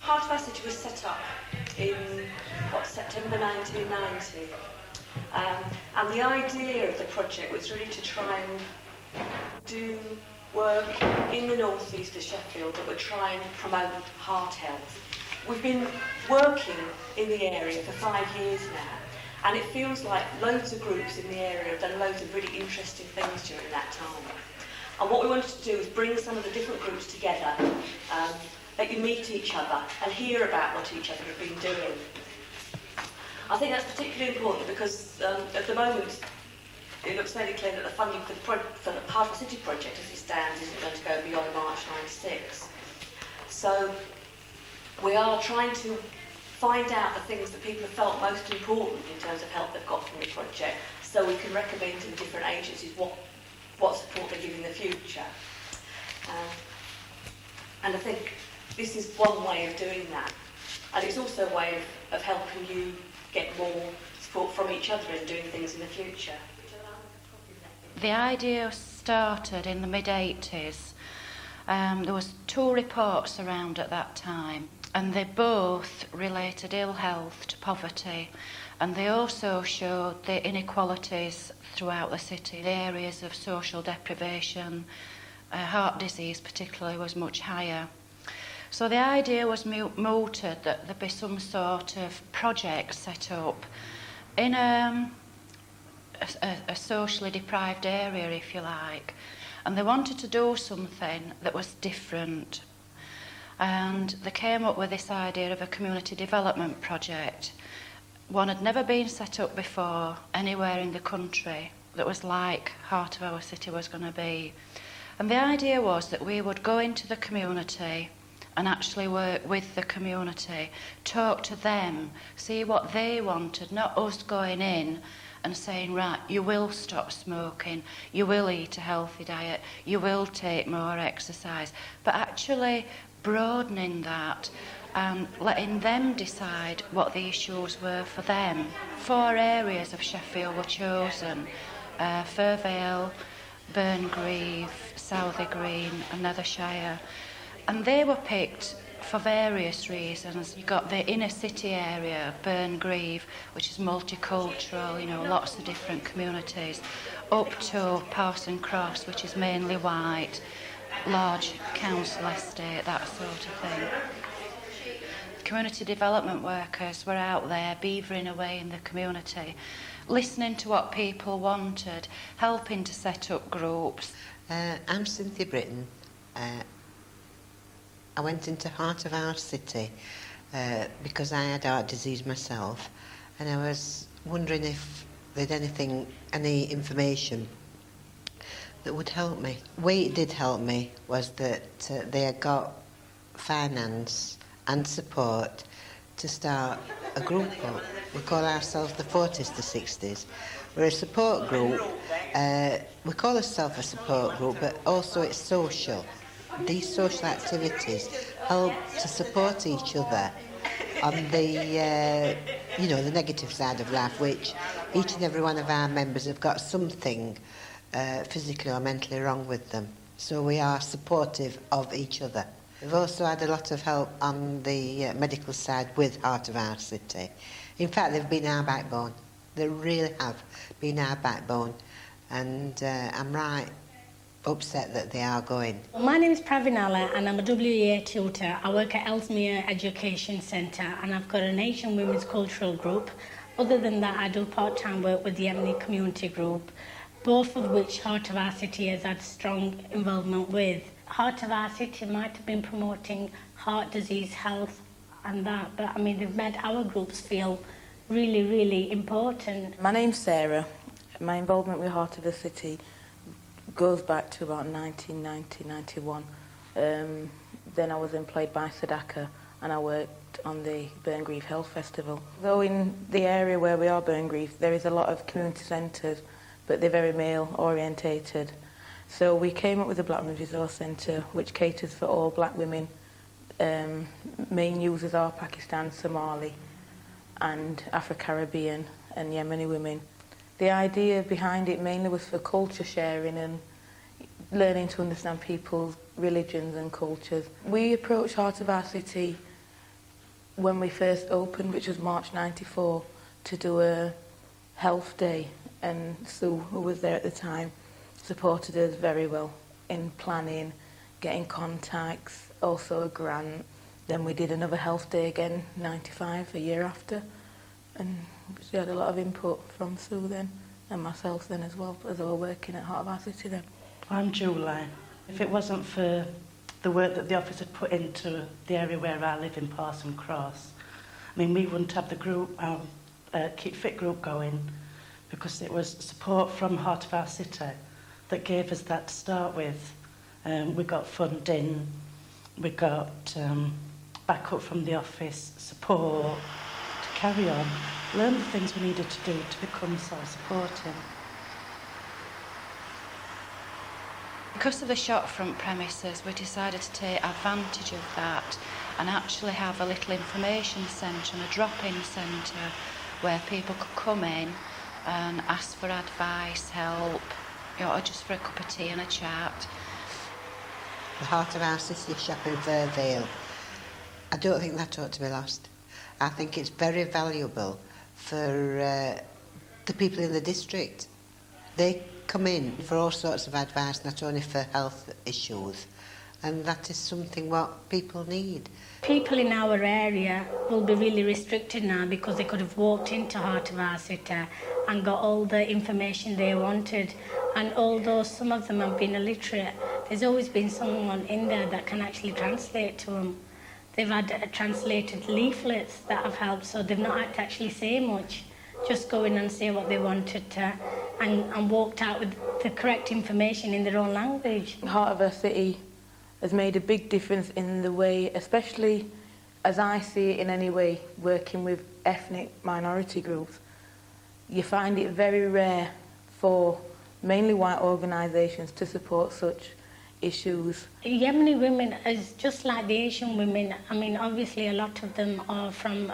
Heart of Our City was set up in, September 1990. And the idea of the project was really to try and do work in the northeast of Sheffield that would try and promote heart health. We've been working in the area for 5 years now, and it feels like loads of groups in the area have done loads of really interesting things during that time. And what we wanted to do is bring some of the different groups together, let you meet each other and hear about what each other have been doing. I think that's particularly important because at the moment it looks fairly clear that the funding for the Heart of Our City project as it stands isn't going to go beyond March 96. So we are trying to find out the things that people have felt most important in terms of help they've got from the project, so we can recommend to the different agencies what support they give in the future. And I think this is one way of doing that. And it's also a way of helping you get more support from each other in doing things in the future. The idea started in the mid-80s. There was 2 reports around at that time, and they both related ill health to poverty, and they also showed the inequalities throughout the city. The areas of social deprivation, heart disease particularly, was much higher. So the idea was mooted that there be some sort of project set up in a socially deprived area, if you like, and they wanted to do something that was different. And they came up with this idea of a community development project. One had never been set up before anywhere in the country that was like Heart of Our City was going to be. And the idea was that we would go into the community and actually work with the community, talk to them, see what they wanted, not us going in and saying, right, you will stop smoking, you will eat a healthy diet, you will take more exercise, but actually broadening that and letting them decide what the issues were for them. 4 areas of Sheffield were chosen, Furvale, Burngreave, Southey Green and Nethershire. And they were picked for various reasons. You got the inner city area, Burngreave, which is multicultural, lots of different communities, up to Parson Cross, which is mainly white, large council estate, that sort of thing. Community development workers were out there beavering away in the community, listening to what people wanted, helping to set up groups. I'm Cynthia Britton. I went into Heart of Our City because I had heart disease myself, and I was wondering if there'd any information that would help me. The way it did help me was that they had got finance and support to start a group up. We call ourselves the 40s to 60s. We're a support group. We call ourselves a support group, but also it's social. These social activities help to support each other on the, the negative side of life, which each and every one of our members have got something physically or mentally wrong with them. So we are supportive of each other. We've also had a lot of help on the medical side with Heart of Our City. In fact, they've been our backbone. They really have been our backbone. And I'm right upset that they are going. My name is Pravinala and I'm a WEA tutor. I work at Ellesmere Education Centre and I've got an Asian Women's Cultural Group. Other than that, I do part-time work with the Emily Community Group, both of which Heart of Our City has had strong involvement with. Heart of Our City might have been promoting heart disease, health and that, but they've made our groups feel really, really important. My name's Sarah. My involvement with Heart of the City goes back to about 1990-91. Then I was employed by Sedaka and I worked on the Burngreave Health Festival. Though in the area where we are, Burngreave, there is a lot of community centres, but they're very male orientated. So we came up with the Black Women's Resource Centre, which caters for all black women. Main users are Pakistan, Somali and Afro-Caribbean and Yemeni women. The idea behind it mainly was for culture sharing and learning to understand people's religions and cultures. We approached Heart of Our City when we first opened, which was March 94, to do a health day, and Sue, who was there at the time, supported us very well in planning, getting contacts, also a grant. Then we did another health day again, 95, a year after, and she had a lot of input from Sue then, and myself then as well, as I was working at Heart of Our City then. I'm Julie. If it wasn't for the work that the office had put into the area where I live in Parson Cross, I mean, we wouldn't have the group, Keep Fit group going, because it was support from Heart of Our City that gave us that to start with. We got funding, we got backup from the office, support to carry on, learn the things we needed to do to become self-supporting. Because of the shopfront premises, we decided to take advantage of that and actually have a little information centre and a drop-in centre where people could come in and ask for advice, help, or just for a cup of tea and a chat. The Heart of Our City shop in Fairvale, I don't think that ought to be lost. I think it's very valuable for the people in the district. They come in for all sorts of advice, not only for health issues, and that is something what people need. People in our area will be really restricted now because they could have walked into Heart of Our City and got all the information they wanted. And although some of them have been illiterate, there's always been someone in there that can actually translate to them. They've had translated leaflets that have helped, so they've not had to actually say much. Just go in and say what they wanted to, and walked out with the correct information in their own language. Heart of Our City has made a big difference in the way, especially as I see it in any way, working with ethnic minority groups. You find it very rare for mainly white organisations to support such issues. Yemeni women is just like the Asian women. I mean, obviously a lot of them are from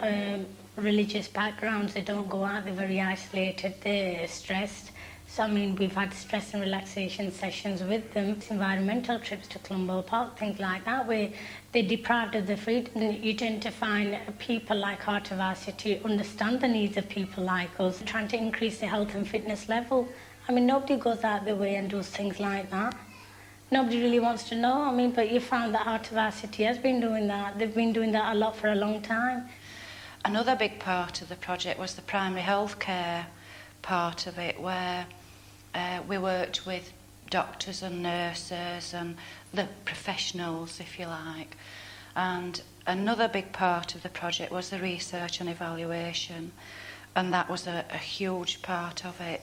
religious backgrounds. They don't go out, they're very isolated, they're stressed. So, I mean, we've had stress and relaxation sessions with them, environmental trips to Clumble Park, things like that, where they're deprived of the freedom. You tend to find people like Heart of Our City understand the needs of people like us, trying to increase the health and fitness level. I mean, nobody goes out their way and does things like that. Nobody really wants to know. I mean, but you found that Heart of Our City has been doing that. They've been doing that a lot for a long time. Another big part of the project was the primary health care part of it, where we worked with doctors and nurses and the professionals, if you like. And another big part of the project was the research and evaluation, and that was a huge part of it.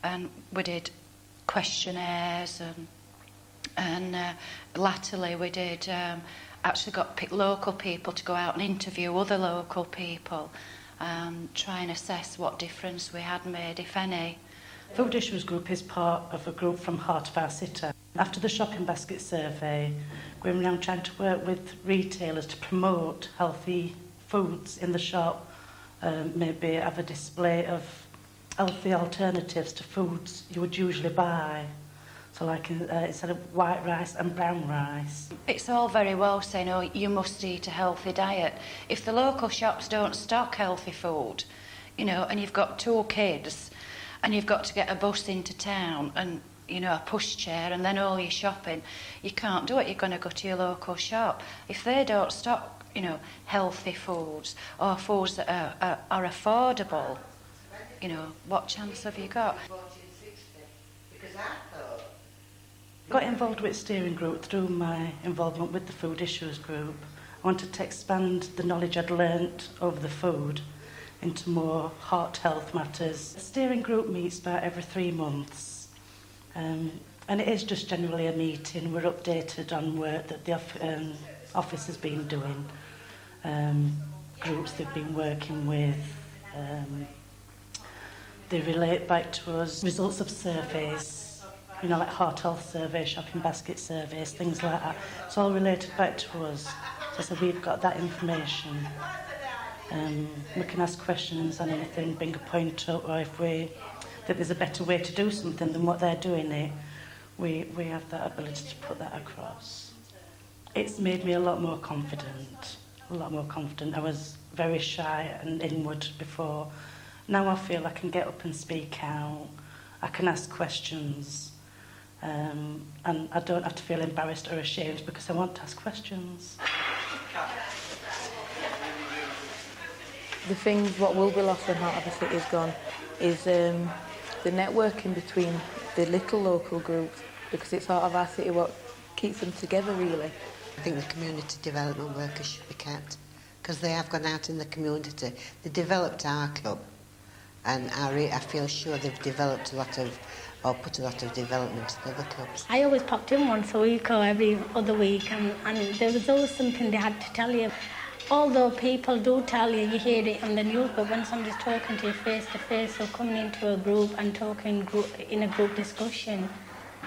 And we did questionnaires, and latterly we did actually got local people to go out and interview other local people and try and assess what difference we had made, if any. Food Issues Group is part of a group from Heart of Our City. After the shopping basket survey, we're now trying to work with retailers to promote healthy foods in the shop, maybe have a display of healthy alternatives to foods you would usually buy. So like instead of white rice and brown rice. It's all very well saying, oh, you must eat a healthy diet. If the local shops don't stock healthy food, you know, and you've got 2 kids, and you've got to get a bus into town and, you know, a pushchair and then all your shopping, you can't do it. You're going to go to your local shop. If they don't stock, you know, healthy foods or foods that are affordable, you know, what chance have you got? Got involved with steering group through my involvement with the Food Issues Group. I wanted to expand the knowledge I'd learnt over the food into more heart health matters. The steering group meets about every 3 months, and it is just generally a meeting. We're updated on work that the office has been doing, groups they've been working with. They relate back to us results of surveys, you know, like heart health surveys, shopping basket surveys, things like that. It's all related back to us, so we've got that information. We can ask questions on anything, bring a point up, or if we think there's a better way to do something than what they're doing it, we have that ability to put that across. It's made me a lot more confident a lot more confident. I was very shy and inward before. Now I feel I can get up and speak out. I can ask questions. And I don't have to feel embarrassed or ashamed because I want to ask questions. The things what will be lost when Heart of the City is gone is the networking between the little local groups, because it's Heart of our City what keeps them together, really. I think the community development workers should be kept because they have gone out in the community. They developed our club, and I feel sure they've developed put a lot of development in other clubs. I always popped in once a week or every other week, and there was always something they had to tell you. Although people do tell you, you hear it on the news, but when somebody's talking to you face to face or coming into a group and talking in a group discussion,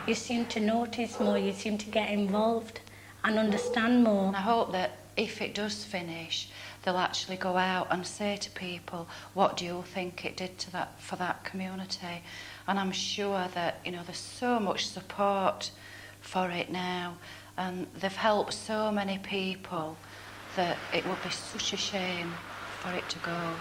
you seem to notice more, you seem to get involved and understand more. I hope that if it does finish, they'll actually go out and say to people, what do you think it did for that community? And I'm sure that, there's so much support for it now, and they've helped so many people that it would be such a shame for it to go.